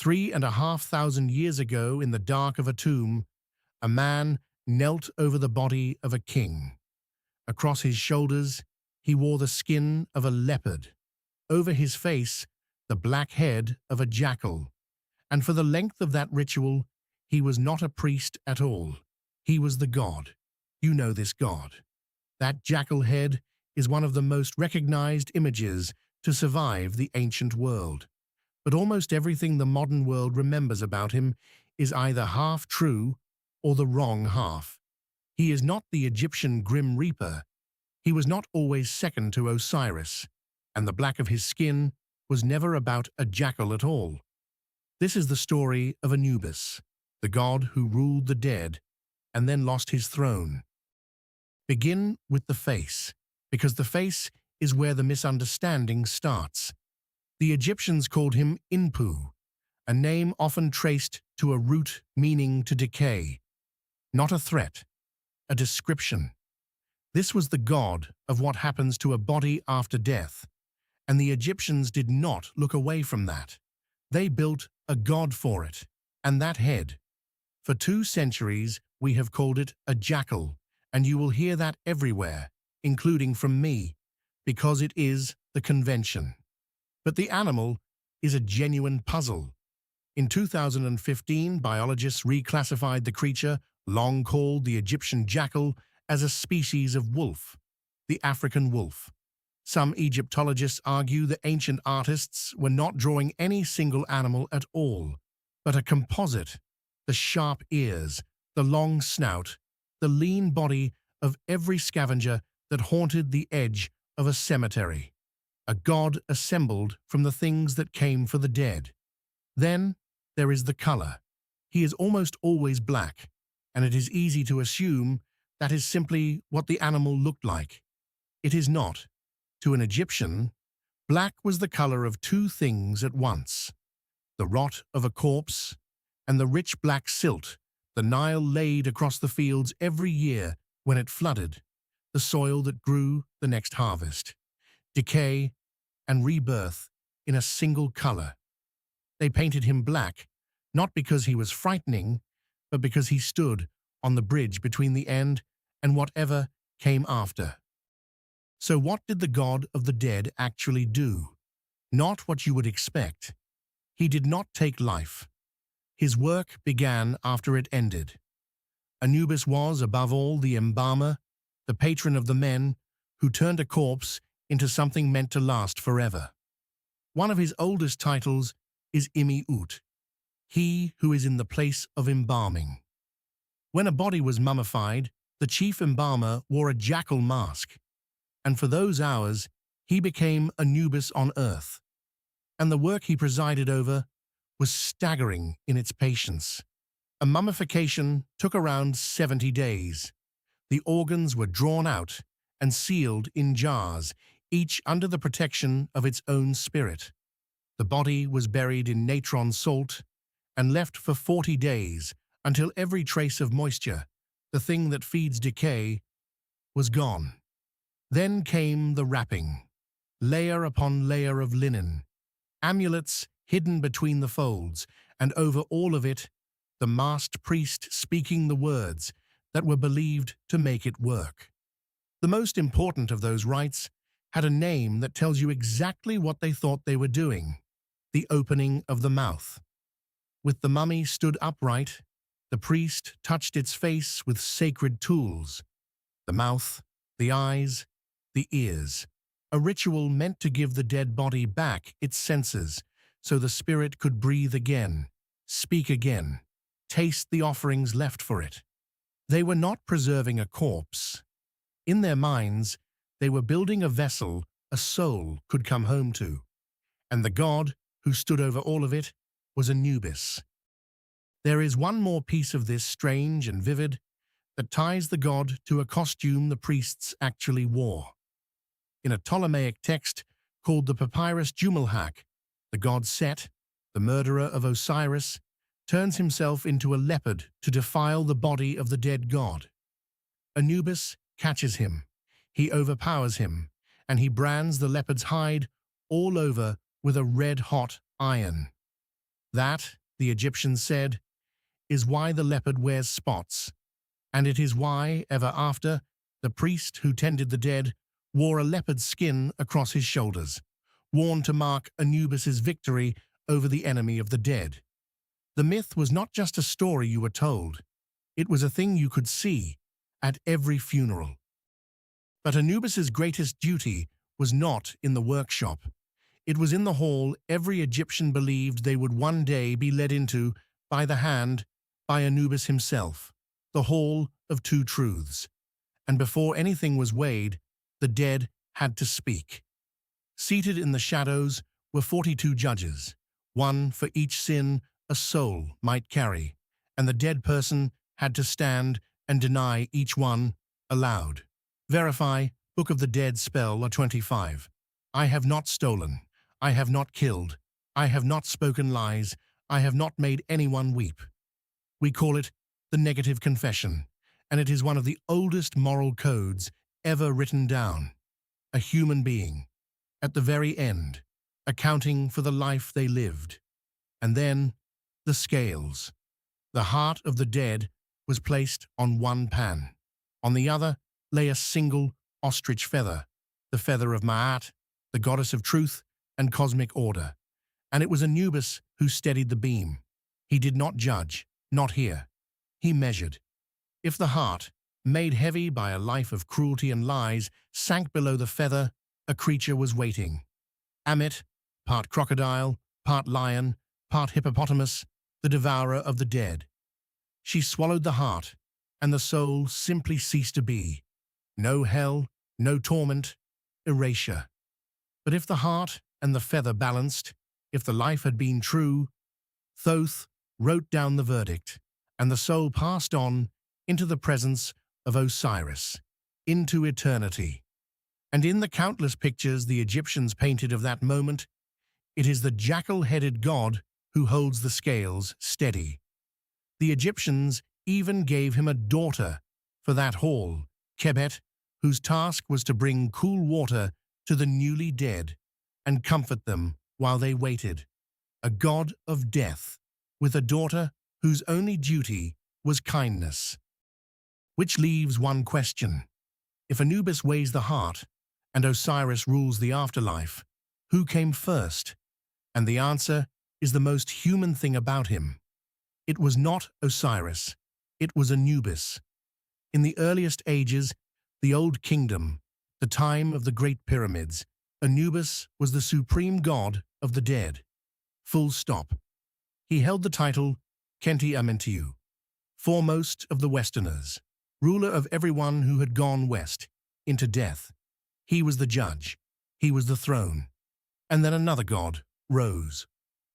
3,500 years ago, in the dark of a tomb, a man knelt over the body of a king. Across his shoulders, he wore the skin of a leopard. Over his face, the black head of a jackal. And for the length of that ritual, he was not a priest at all. He was the god. You know this god. That jackal head is one of the most recognized images to survive the ancient world. But almost everything the modern world remembers about him is either half true or the wrong half. He is not the Egyptian Grim Reaper. He was not always second to Osiris, and the black of his skin was never about a jackal at all. This is the story of Anubis, the god who ruled the dead and then lost his throne. Begin with the face, because the face is where the misunderstanding starts. The Egyptians called him Inpu, a name often traced to a root meaning to decay. Not a threat, a description. This was the god of what happens to a body after death, and the Egyptians did not look away from that. They built a god for it, and that head. For 2 centuries, we have called it a jackal, and you will hear that everywhere, including from me, because it is the convention. But the animal is a genuine puzzle. In 2015, biologists reclassified the creature, long called the Egyptian jackal, as a species of wolf, the African wolf. Some Egyptologists argue that ancient artists were not drawing any single animal at all, but a composite, the sharp ears, the long snout, the lean body of every scavenger that haunted the edge of a cemetery. A god assembled from the things that came for the dead. Then there is the color. He is almost always black, and it is easy to assume that is simply what the animal looked like. It is not. To an Egyptian, black was the color of 2 things at once: the rot of a corpse and the rich black silt the Nile laid across the fields every year when it flooded, the soil that grew the next harvest. Decay and rebirth in a single color. They painted him black, not because he was frightening, but because he stood on the bridge between the end and whatever came after. So what did the god of the dead actually do? Not what you would expect. He did not take life. His work began after it ended. Anubis was, above all, the embalmer, the patron of the men who turned a corpse into something meant to last forever. One of his oldest titles is Imi-Ut, he who is in the place of embalming. When a body was mummified, the chief embalmer wore a jackal mask, and for those hours he became Anubis on earth. And the work he presided over was staggering in its patience. A mummification took around 70 days. The organs were drawn out and sealed in jars, each under the protection of its own spirit. The body was buried in natron salt and left for 40 days until every trace of moisture, the thing that feeds decay, was gone. Then came the wrapping, layer upon layer of linen, amulets hidden between the folds, and over all of it, the masked priest speaking the words that were believed to make it work. The most important of those rites had a name that tells you exactly what they thought they were doing: the opening of the mouth. With the mummy stood upright, the priest touched its face with sacred tools: the mouth, the eyes, the ears. A ritual meant to give the dead body back its senses, so the spirit could breathe again, speak again, taste the offerings left for it. They were not preserving a corpse. In their minds, they were building a vessel a soul could come home to. And the god who stood over all of it was Anubis. There is one more piece of this, strange and vivid, that ties the god to a costume the priests actually wore. In a Ptolemaic text called the Papyrus Jumelhak, the god Set, the murderer of Osiris, turns himself into a leopard to defile the body of the dead god. Anubis catches him, he overpowers him, and he brands the leopard's hide all over with a red-hot iron. That, the Egyptians said, is why the leopard wears spots, and it is why, ever after, the priest who tended the dead wore a leopard's skin across his shoulders, worn to mark Anubis's victory over the enemy of the dead. The myth was not just a story you were told, it was a thing you could see at every funeral. But Anubis's greatest duty was not in the workshop. It was in the hall every Egyptian believed they would one day be led into by the hand by Anubis himself, the hall of two truths. And before anything was weighed, the dead had to speak. Seated in the shadows were 42 judges, one for each sin a soul might carry, and the dead person had to stand and deny each one aloud. Verify, Book of the Dead spell 25. I have not stolen. I have not killed. I have not spoken lies. I have not made anyone weep. We call it the negative confession, and it is one of the oldest moral codes ever written down. A human being, at the very end, accounting for the life they lived. And then, the scales. The heart of the dead was placed on one pan. On the other lay a single ostrich feather, the feather of Ma'at, the goddess of truth and cosmic order. And it was Anubis who steadied the beam. He did not judge, not hear. He measured. If the heart, made heavy by a life of cruelty and lies, sank below the feather, a creature was waiting. Amit, part crocodile, part lion, part hippopotamus, the devourer of the dead. She swallowed the heart, and the soul simply ceased to be. No hell, no torment, erasure. But if the heart and the feather balanced, if the life had been true, Thoth wrote down the verdict, and the soul passed on into the presence of Osiris, into eternity. And in the countless pictures the Egyptians painted of that moment, it is the jackal-headed god who holds the scales steady. The Egyptians even gave him a daughter for that hall, Kebet, whose task was to bring cool water to the newly dead and comfort them while they waited. A god of death, with a daughter whose only duty was kindness. Which leaves one question. If Anubis weighs the heart and Osiris rules the afterlife, who came first? And the answer is the most human thing about him. It was not Osiris, it was Anubis. In the earliest ages, the Old Kingdom, the time of the Great Pyramids, Anubis was the supreme god of the dead. Full stop. He held the title Kenti Amentiu, foremost of the Westerners, ruler of everyone who had gone west, into death. He was the judge. He was the throne. And then another god rose,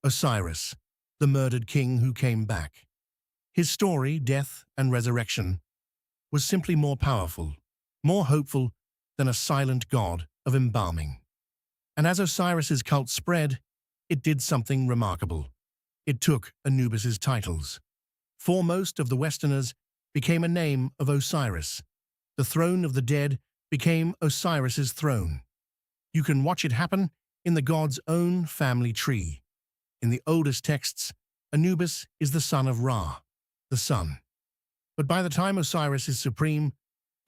Osiris, the murdered king who came back. His story, death and resurrection, was simply more powerful, more hopeful than a silent god of embalming. And as Osiris's cult spread, it did something remarkable. It took Anubis's titles. Foremost of the Westerners became a name of Osiris. The throne of the dead became Osiris's throne. You can watch it happen in the god's own family tree. In the oldest texts, Anubis is the son of Ra, the sun. But by the time Osiris is supreme,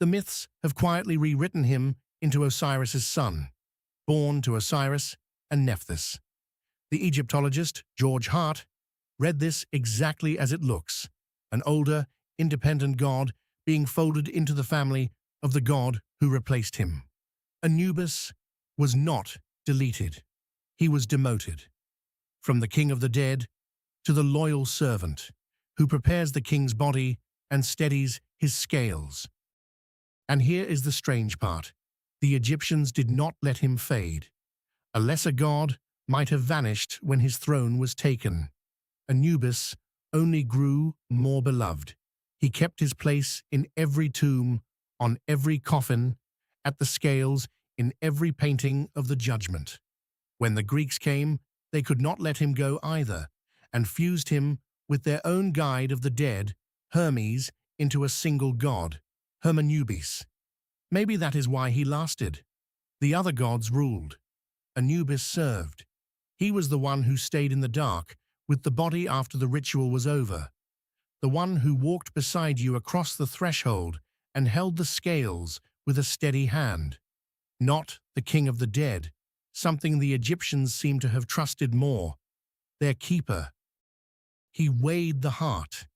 the myths have quietly rewritten him into Osiris's son, born to Osiris and Nephthys. The Egyptologist, George Hart, read this exactly as it looks, an older, independent god being folded into the family of the god who replaced him. Anubis was not deleted. He was demoted. From the king of the dead to the loyal servant who prepares the king's body and steadies his scales. And here is the strange part. The Egyptians did not let him fade. A lesser god might have vanished when his throne was taken. Anubis only grew more beloved. He kept his place in every tomb, on every coffin, at the scales, in every painting of the judgment. When the Greeks came, they could not let him go either, and fused him with their own guide of the dead, Hermes, into a single god, Hermanubis. Maybe that is why he lasted. The other gods ruled. Anubis served. He was the one who stayed in the dark with the body after the ritual was over, the one who walked beside you across the threshold and held the scales with a steady hand. Not the king of the dead, something the Egyptians seem to have trusted more, their keeper. He weighed the heart,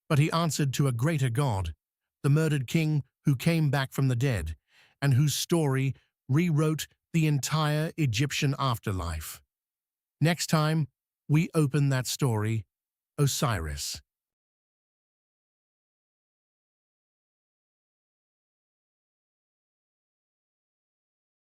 but he answered to a greater God, the murdered king who came back from the dead, and whose story rewrote the entire Egyptian afterlife. Next time, we open that story, Osiris.